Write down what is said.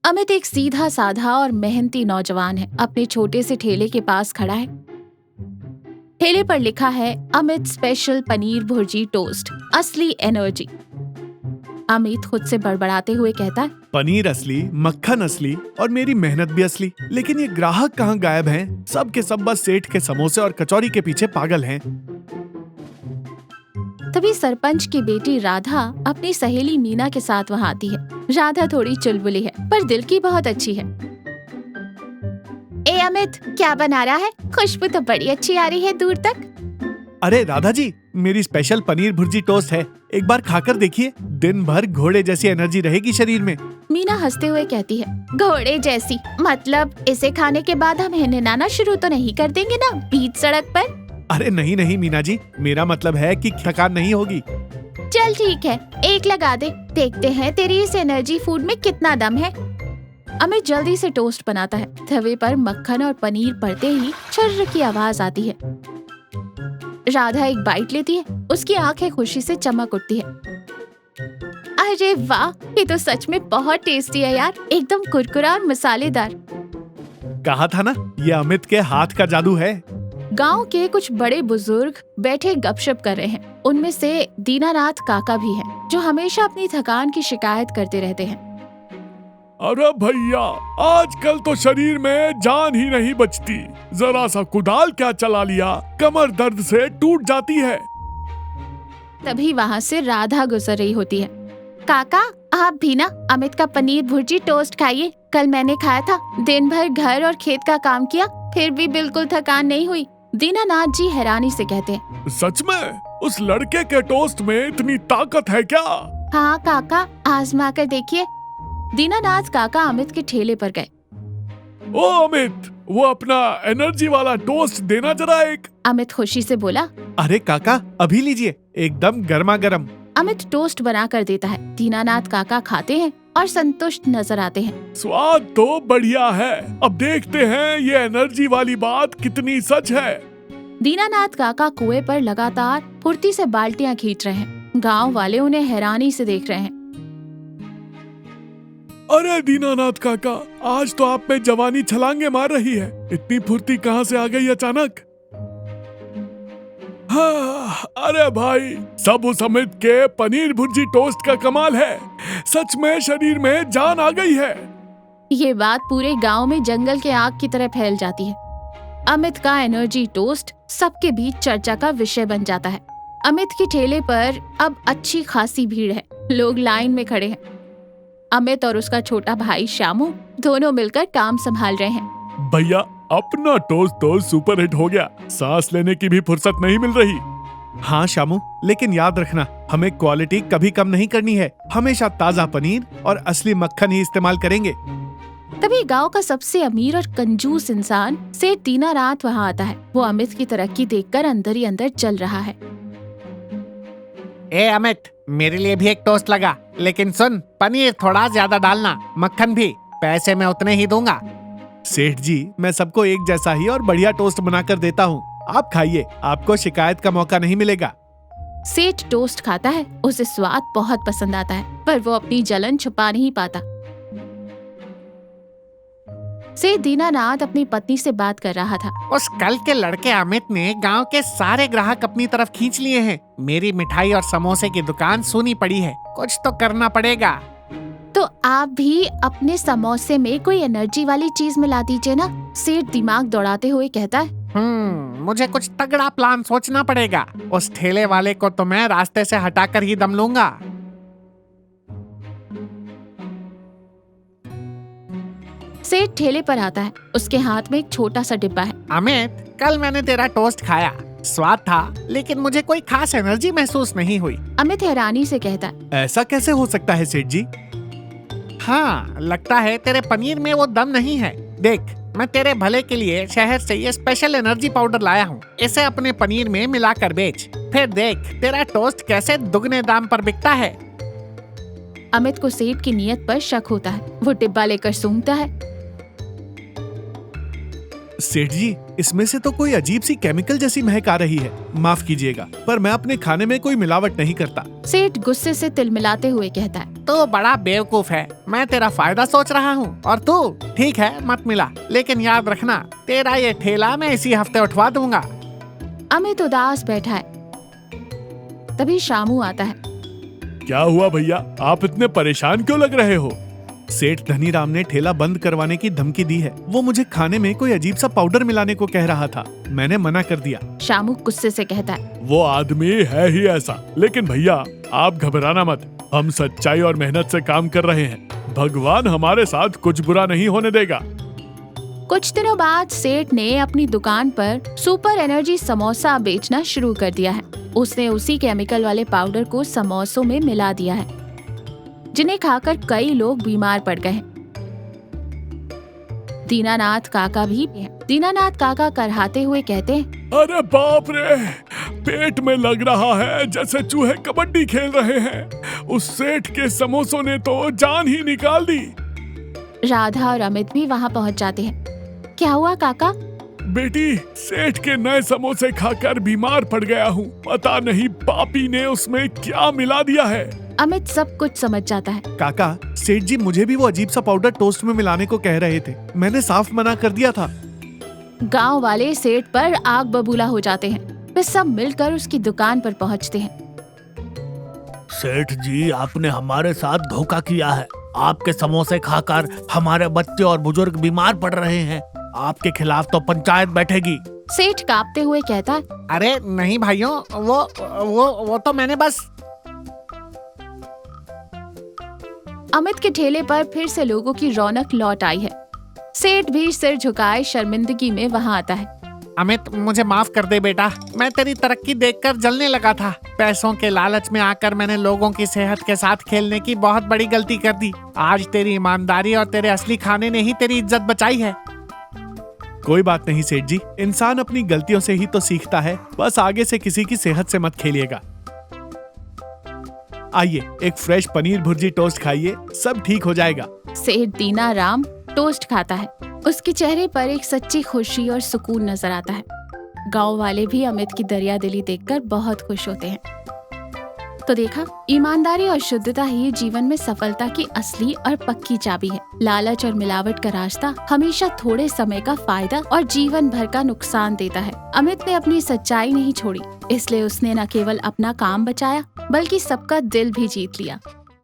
अमित एक सीधा साधा और मेहनती नौजवान है। अपने छोटे से ठेले के पास खड़ा है। ठेले पर लिखा है अमित स्पेशल पनीर भुर्जी टोस्ट, असली एनर्जी। अमित खुद से बड़बड़ाते हुए कहता है, पनीर असली, मक्खन असली और मेरी मेहनत भी असली। लेकिन ये ग्राहक कहाँ गायब हैं? सब के सब बस सेठ के समोसे और कचौरी के पीछे पागल हैं। तभी सरपंच की बेटी राधा अपनी सहेली मीना के साथ वहाँ आती है। राधा थोड़ी चुलबुली है पर दिल की बहुत अच्छी है। ए अमित, क्या बना रहा है? खुशबू तो बड़ी अच्छी आ रही है दूर तक। अरे राधा जी, मेरी स्पेशल पनीर भुर्जी टोस्ट है, एक बार खाकर देखिए। दिन भर घोड़े जैसी एनर्जी रहेगी शरीर में। मीना हंसते हुए कहती है, घोड़े जैसी मतलब इसे खाने के बाद हम हिनहिनाना शुरू तो नहीं कर देंगे ना बीच सड़क पर? अरे नहीं नहीं मीना जी, मेरा मतलब है कि थकान नहीं होगी। चल ठीक है, एक लगा दे, देखते हैं तेरी इस एनर्जी फूड में कितना दम है। अमित जल्दी से टोस्ट बनाता है। तवे पर मक्खन और पनीर पड़ते ही छर्र की आवाज आती है। राधा एक बाइट लेती है। उसकी आंखें खुशी से चमक उठती है। अरे वाह, ये तो सच में बहुत टेस्टी है यार, एकदम कुरकुरा और मसालेदार। कहा था ना, ये अमित के हाथ का जादू है। गांव के कुछ बड़े बुजुर्ग बैठे गपशप कर रहे हैं। उनमें से दीनानाथ काका भी हैं, जो हमेशा अपनी थकान की शिकायत करते रहते हैं। अरे भैया, आजकल तो शरीर में जान ही नहीं बचती। जरा सा कुदाल क्या चला लिया, कमर दर्द से टूट जाती है। तभी वहाँ से राधा गुजर रही होती है। काका, आप भी ना अमित का पनीर भुर्जी टोस्ट खाइए। कल मैंने खाया था। दिन भर घर और खेत का काम किया, फिर भी बिल्कुल थकान नहीं हुई। दीनानाथ जी हैरानी से कहते हैं, सच में? उस लड़के के टोस्ट में इतनी ताकत है क्या? हाँ काका, आजमा कर देखिए। दीनानाथ काका अमित के ठेले पर गए। ओ अमित, वो अपना एनर्जी वाला टोस्ट देना जरा एक। अमित खुशी से बोला। अरे काका, अभी लीजिए, एकदम गर्मा गर्म। अमित टोस्ट बना कर देता है। दीनानाथ काका खाते हैं और संतुष्ट नजर आते हैं। स्वाद तो बढ़िया है। अब देखते हैं ये एनर्जी वाली बात कितनी सच है। दीनानाथ काका कुएं पर लगातार फुर्ती से बाल्टियां खींच रहे हैं। गांव वाले उन्हें हैरानी से देख रहे हैं। अरे दीनानाथ काका, आज तो आप में जवानी छलांगे मार रही है। इतनी फुर्ती कहाँ से आ गई अचानक? हाँ, अरे भाई, सब उस अमित के पनीर भुर्जी टोस्ट का कमाल है। सच में शरीर में जान आ गई है। ये बात पूरे गांव में जंगल के आग की तरह फैल जाती है। अमित का एनर्जी टोस्ट सबके बीच चर्चा का विषय बन जाता है। अमित के ठेले पर अब अच्छी खासी भीड़ है। लोग लाइन में खड़े हैं। अमित और उसका छोटा भाई श्यामू दोनों मिलकर काम संभाल रहे हैं। भैया, अपना टोस्ट तो सुपर हिट हो गया। सांस लेने की भी फुर्सत नहीं मिल रही। हाँ श्यामू, लेकिन याद रखना, हमें क्वालिटी कभी कम नहीं करनी है। हमेशा ताजा पनीर और असली मक्खन ही इस्तेमाल करेंगे। तभी गांव का सबसे अमीर और कंजूस इंसान सेठ दीनानाथ वहाँ आता है। वो अमित की तरक्की देखकर अंदर ही अंदर चल रहा है। ए अमित, मेरे लिए भी एक टोस्ट लगा, लेकिन सुन, पनीर थोड़ा ज्यादा डालना, मक्खन भी। पैसे मैं उतने ही दूंगा। सेठ जी, मैं सबको एक जैसा ही और बढ़िया टोस्ट बनाकर देता हूँ। आप खाइए, आपको शिकायत का मौका नहीं मिलेगा। सेठ टोस्ट खाता है। उसे स्वाद बहुत पसंद आता है, पर वो अपनी जलन छुपा नहीं पाता। सेठ दीनानाथ अपनी पत्नी से बात कर रहा था। उस कल के लड़के अमित ने गांव के सारे ग्राहक अपनी तरफ खींच लिए हैं। मेरी मिठाई और समोसे की दुकान सूनी पड़ी है। कुछ तो करना पड़ेगा। तो आप भी अपने समोसे में कोई एनर्जी वाली चीज मिला दीजिए ना, सेठ दिमाग दौड़ाते हुए कहता है। मुझे कुछ तगड़ा प्लान सोचना पड़ेगा। उस ठेले वाले को तो मैं रास्ते से हटाकर ही दम लूंगा। सेठ ठेले पर आता है। उसके हाथ में एक छोटा सा डिब्बा है। अमित, कल मैंने तेरा टोस्ट खाया, स्वाद था, लेकिन मुझे कोई खास एनर्जी महसूस नहीं हुई। अमित हैरानी से कहता है, ऐसा कैसे हो सकता है सेठ जी? हाँ, लगता है तेरे पनीर में वो दम नहीं है। देख, मैं तेरे भले के लिए शहर से ये स्पेशल एनर्जी पाउडर लाया हूँ। इसे अपने पनीर में मिलाकर बेच, फिर देख तेरा टोस्ट कैसे दुगने दाम पर बिकता है। अमित को सेठ की नीयत पर शक होता है। वो डिब्बा लेकर सूंघता है। सेठ जी, इसमें से तो कोई अजीब सी केमिकल जैसी महक आ रही है। माफ कीजिएगा, पर मैं अपने खाने में कोई मिलावट नहीं करता। सेठ गुस्से से तिलमिलाते हुए कहता है। तू बड़ा बेवकूफ है, मैं तेरा फायदा सोच रहा हूँ और तू ठीक है मत मिला, लेकिन याद रखना तेरा ये ठेला मैं इसी हफ्ते उठवा दूंगा। अमित उदास बैठा है। तभी शामू आता है। क्या हुआ भैया, आप इतने परेशान क्यों लग रहे हो? सेठ धनीराम ने ठेला बंद करवाने की धमकी दी है। वो मुझे खाने में कोई अजीब सा पाउडर मिलाने को कह रहा था। मैंने मना कर दिया। शामू गुस्से से कहता है। वो आदमी है ही ऐसा, लेकिन भैया आप घबराना मत, हम सच्चाई और मेहनत से काम कर रहे हैं। भगवान हमारे साथ कुछ बुरा नहीं होने देगा। कुछ दिनों बाद सेठ ने अपनी दुकान पर सुपर एनर्जी समोसा बेचना शुरू कर दिया है। उसने उसी केमिकल वाले पाउडर को समोसों में मिला दिया है, जिन्हें खाकर कई लोग बीमार पड़ गए हैं। दीनानाथ काका भी है। दीनानाथ काका करहाते हुए कहते हैं। अरे बाप रे, पेट में लग रहा है जैसे चूहे कबड्डी खेल रहे हैं। उस सेठ के समोसों ने तो जान ही निकाल दी। राधा और अमित भी वहाँ पहुँच जाते हैं। क्या हुआ काका? बेटी, सेठ के नए समोसे खाकर बीमार पड़ गया हूँ। पता नहीं पापी ने उसमें क्या मिला दिया है। अमित सब कुछ समझ जाता है। काका, सेठ जी मुझे भी वो अजीब सा पाउडर टोस्ट में मिलाने को कह रहे थे। मैंने साफ मना कर दिया था। गांव वाले सेठ पर आग बबूला हो जाते हैं। वे सब मिलकर उसकी दुकान पर पहुंचते हैं। सेठ जी, आपने हमारे साथ धोखा किया है। आपके समोसे खाकर हमारे बच्चे और बुजुर्ग बीमार पड़ रहे हैं। आपके खिलाफ तो पंचायत बैठेगी। सेठ कांपते हुए कहता है। अरे नहीं भाइयों, वो तो मैंने बस। अमित के ठेले पर फिर से लोगों की रौनक लौट आई है। सेठ भी सिर झुकाए शर्मिंदगी में वहाँ आता है। अमित, मुझे माफ कर दे बेटा, मैं तेरी तरक्की देखकर जलने लगा था। पैसों के लालच में आकर मैंने लोगों की सेहत के साथ खेलने की बहुत बड़ी गलती कर दी। आज तेरी ईमानदारी और तेरे असली खाने ने ही तेरी इज्जत बचाई है। कोई बात नहीं सेठ जी, इंसान अपनी गलतियों से ही तो सीखता है। बस आगे से किसी की सेहत से मत खेलिएगा। आइए, एक फ्रेश पनीर भुर्जी टोस्ट खाइए, सब ठीक हो जाएगा। सेठ दीनाराम टोस्ट खाता है। उसके चेहरे पर एक सच्ची खुशी और सुकून नजर आता है। गांव वाले भी अमित की दरियादिली देखकर बहुत खुश होते हैं। तो देखा, ईमानदारी और शुद्धता ही जीवन में सफलता की असली और पक्की चाबी है। लालच और मिलावट का रास्ता हमेशा थोड़े समय का फायदा और जीवन भर का नुकसान देता है। अमित ने अपनी सच्चाई नहीं छोड़ी, इसलिए उसने न केवल अपना काम बचाया बल्कि सबका दिल भी जीत लिया।